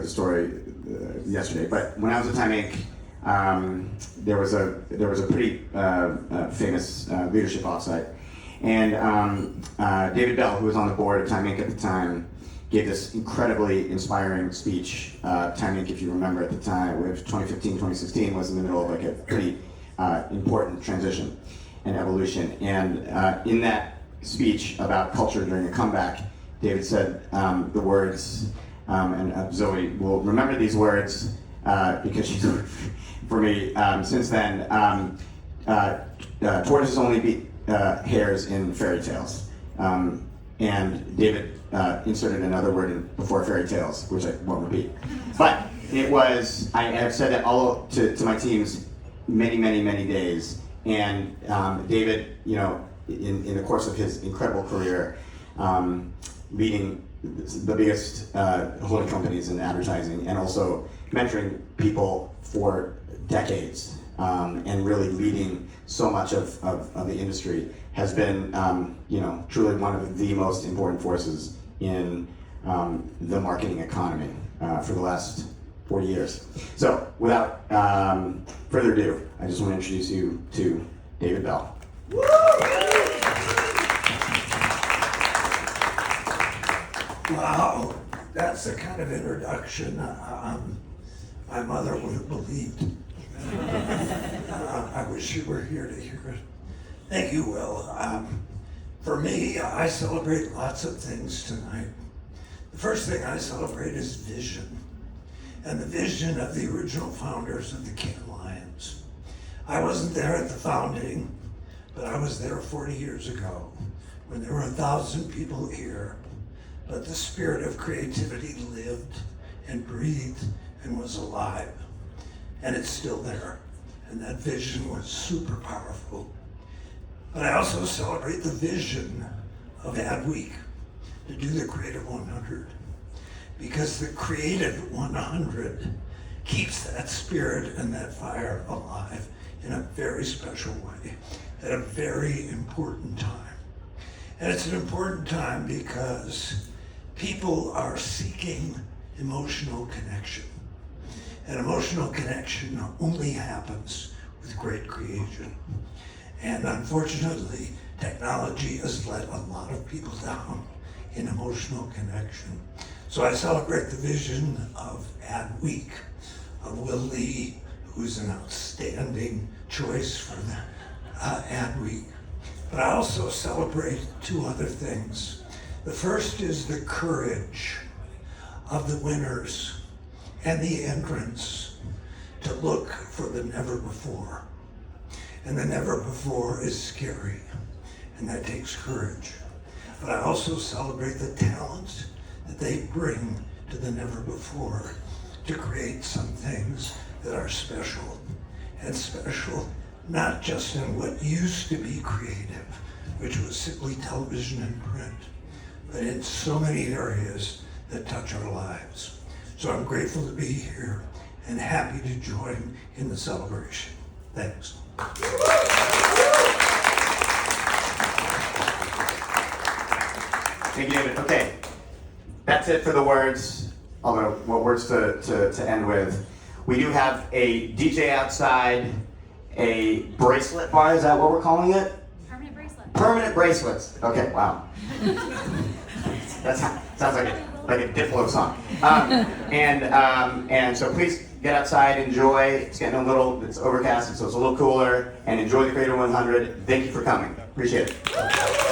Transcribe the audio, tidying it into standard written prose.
heard the story yesterday, but when I was at Time Inc., there was a pretty famous leadership offsite, and David Bell, who was on the board of Time Inc. at the time, gave this incredibly inspiring speech. Time Inc., if you remember at the time, 2015, 2016 was in the middle of like a pretty important transition and evolution. And in that speech about culture during a comeback, David said the words, and Zoe will remember these words because she's, for me, since then, tortoises only beat hares in fairy tales. And David inserted another word before fairy tales, which I won't repeat. But it was, I have said that all to my teams many days. And David, you know, in the course of his incredible career, leading the biggest holding companies in advertising and also mentoring people for decades and really leading so much of the industry, has been, you know, truly one of the most important forces in the marketing economy for the last 40 years. So, without further ado, I just want to introduce you to David Bell. Wow, that's the kind of introduction my mother would have believed. I wish you were here to hear it. Thank you, Will. For me, I celebrate lots of things tonight. The first thing I celebrate is vision, and the vision of the original founders of the Cannes Lions. I wasn't there at the founding, but I was there 40 years ago when there were 1,000 people here, but the spirit of creativity lived and breathed and was alive, and it's still there, and that vision was super powerful. But I also celebrate the vision of ADWEEK to do the Creative 100, because the Creative 100 keeps that spirit and that fire alive in a very special way at a very important time. And it's an important time because people are seeking emotional connection. And emotional connection only happens with great creation. And unfortunately, technology has let a lot of people down in emotional connection. So I celebrate the vision of ADWEEK, of Will Lee, who's an outstanding choice for the ADWEEK. But I also celebrate two other things. The first is the courage of the winners and the entrants to look for the never before. And the never before is scary, and that takes courage. But I also celebrate the talent that they bring to the never before to create some things that are special, and special not just in what used to be creative, which was simply television and print, but in so many areas that touch our lives. So I'm grateful to be here and happy to join in the celebration. Thanks. Thank you, David. Okay, that's it for the words, although what words to end with. We do have a DJ outside, a bracelet bar, is that what we're calling it? Permanent bracelets. Permanent bracelets. Okay, wow. That sounds like a Diplo song. And so please get outside, enjoy. It's getting it's overcast, so it's a little cooler, and enjoy the Creative 100. Thank you for coming. Appreciate it.